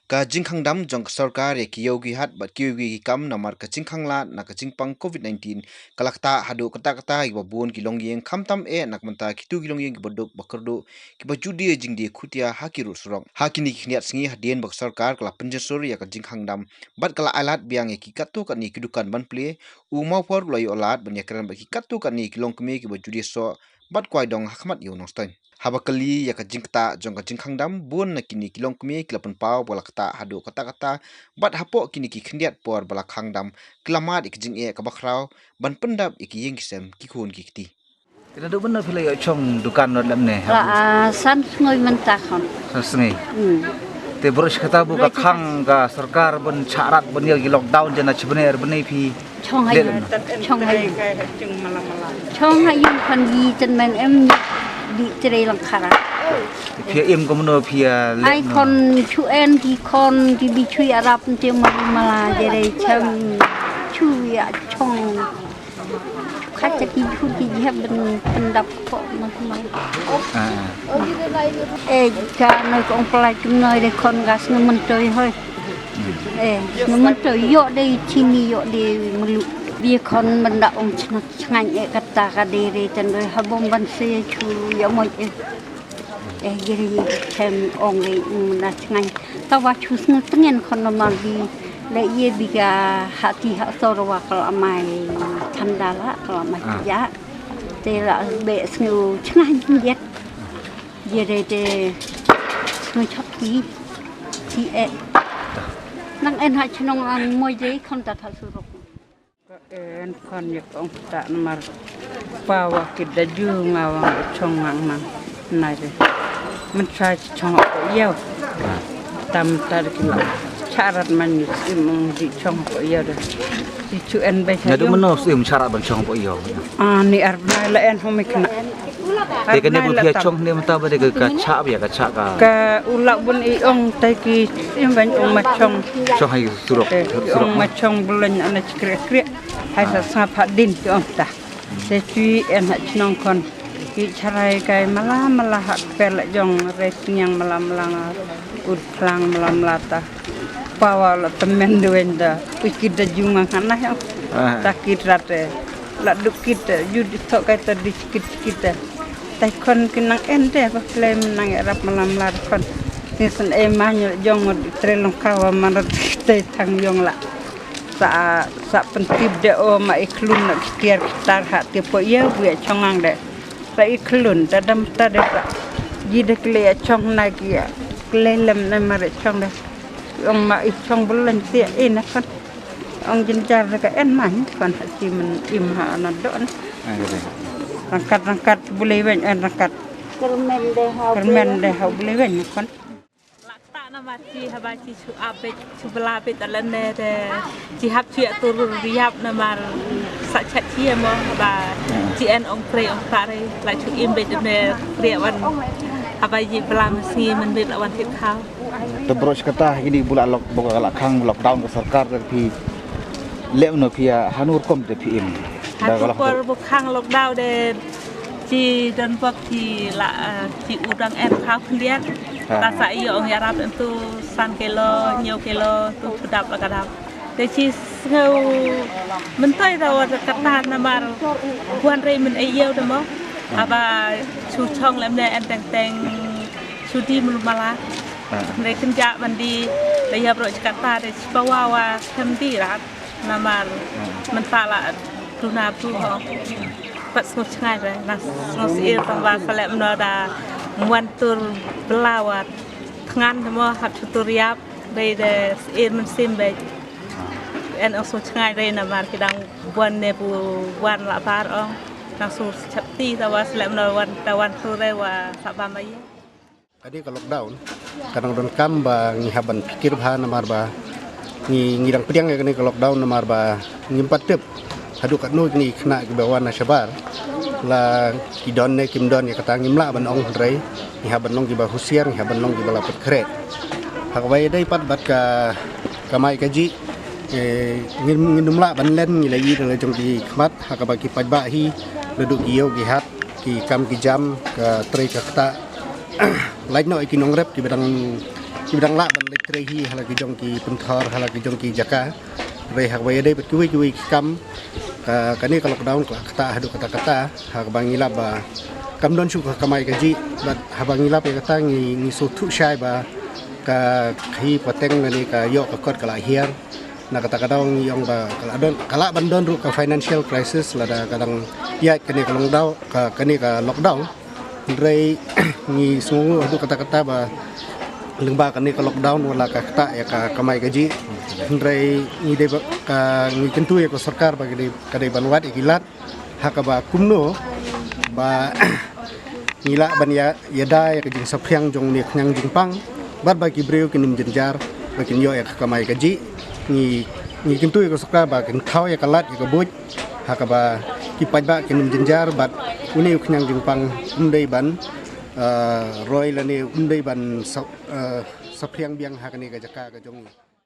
Ka jingkangdam jong sarkar ya kiyogi hat bat kiyogi kam namar ka jingkangla na ka jingpang COVID-19 kalakta hadu kata iba buon kilong yeng kamtam nakmenta kitu kilong yeng bodok bakardo kiba judi jingdi khutia hakiru surong hakini khniat singi hadien bak sarkar kala penjesur ya ka jingkangdam bat kala alat biang ya kikatu kan ni kidukan banple umau por loyo alat ban yakran bak kikatu kan ni Longkmie kiba judi so bat kwai dong hakmat yo nostan habakali ya ka jingkta jong ka jingkangdam bun na kini Longkmie kilapan pau balakta hadu kata bat hapo kini ki khendiat por balakangdam kelamat ikjing ka bakrau ban pendap iki yeng kisem ki khun ki kti Tidak ada benar pilih chong dukan dalam ni. San ngoi mentahon. Sengi. Te berush kata buka khang ka sarkar ben syarat ben lagi lockdown jana sebenar benai pi. Chong hai kan yi chen men em di tere lang khara. Pia im ko meno pia. Ai kon chu en ki kon ki bi chui arab te mala jere cham chu ya chong khách chỉ thu chỉ hết bên đập cọ mà cha nơi con phải chung nơi để con gas nó mình chơi thôi nó mình chơi dọ đây chi ni dọ đây mình vì con mình đã ông ngành kata kade đây chân rồi hai bom Banse chu dọ mọi jadi xem ông đây mình đã ngành tao vào chu nó tiếng con mà vì lệ ye biga hati hak sorwa kalau amai chandala kalau amai ya te la be snu chngan yet ye de te snu chop ti nang en ha chnong ang moi de kon ta tha suruk en kon ye ong ta mar pawa kida ju ngawa chong ang mang nai de man sai chong yau tam tar kila syarat manis imong di chong po iya dah. Di cuan baca. Nado meno syarat ban chong po iyo. Ni arbna la en homikna. Te kene bu pia chong ne mata ba de ka cha ya ka cha ka. Ka ulak bun iong tai ki im ban ong machong. Chong hai surok. Ong machong bulan ana ckrek hai sa sa phadin ki ong ta. Te chui en ha chnong kon ki charai kai mala hak pel jong res nyang malam ud klang malam lata. Pawa la temen duenda pikir da junga kana ya takit rate la dukit judi tok kata di sikit tai kon kinang ente ba klem nang rap malam lar kon nisen emanya jong trelong kawa manat te thang jong la sa pentib de o ma iklun nak kiar tar ha te po ye bu chongang de sa iklun dadam ta de jide kle chong na kia klelem na mare chong de ông mà ít trong bốn lần tiện in con ông dân cha là cái em mảnh còn chỉ mình im hạ nó đỡ răng cắt bule bệnh răng cắt kermen deh hau bule bệnh con lakta nama ci haba ci su ape su bela pe talane de ci hab ci tur riap nama sa cha ci mo ba ci en ong pre ong pare la chu im be de ria wan haba ji bela mesti men be la wan thit khao Terus kata ini bulan lockdown ke sarkar tapi lek no pia hanur kom te pim. Hanur por bukhang lockdown de ci dan pok ci la ci udang en khao khliat ta sa iyo ong yarap tu san kilo nhiều kilo tu dap la kadap de ci ngau mentai da wa kata namar buan re men ayo de mo aba chu chong lem ne en teng chu di mulmalaในขึ้นจากมันดีระยะประจักษ์ตาได้เพราะว่าเต็มที่รักน้ำมันตาละดูนาผู้หองปัดสนุกง่ายเลยนะสนุกเอตังว่าแสลมนอดาวันตุลเปล่าว่าทั้งงานทั้งหมดหัดชุดเรียบได้เอมันซิมไปเอ็นเอาสนุกง่ายเลยน้ำมันคือดังวันเนปูวันละพาร์องดังสูตรชับตีแต่ว่าแสลมนอวันตุลได้ว่าสับมาเยอะ Tadi kalau lockdown, kadang don kamba ngihaban pikir bah namar bah ngidang pediang ya kini kalau lockdown namar bah ngimpat tip hadu kat nu ni kena ke bawah nasabar la kidon ne kimdon ya kata ngimla ban ong drai ngihaban long di bah husiar ngihaban long di bah lapet kret hak wai dai pat bat ka kamai kaji ngindumla ban len ngilai dan jong di khmat hak bagi pajba hi duduk giyo gihat ki kam ki jam ka tre ka kata lain no ikinong rep di bedang bidang la ban litrehi hala ki jong ki punthor hala ki jong ki jaka re hak waye dei kui kam kani ka lockdown ka kata hadu kata hak bangila ba kam don chu ka kamai gaji bat habangila pe kata ngi so thu shai ba ka khi pateng ni ka yo ka kot kala hiar na kata kadang yang ba kala bandon ru ka financial crisis lada kadang ya kani ka lockdown re ngi sungu hadu kata ba lengba kani ka lockdown wala ka kata ya ka kamai gaji ndrai ni de ka ni kentu ya ko sarkar bagi de kadai banwat ikilat hakaba kumno ba ngila ban ya yada ya kajing saphyang jong ni khnyang jingpang bat bagi breu kinim jenjar bagi yo ya ka kamai gaji ni kentu ya ko sarkar ba kin thau ya kalat ya ka buj hakaba kipaj ba kinim jenjar bat uni khnyang jingpang umdai ban roy lani umdai ban saphyang biang hakani ka jaka ka jong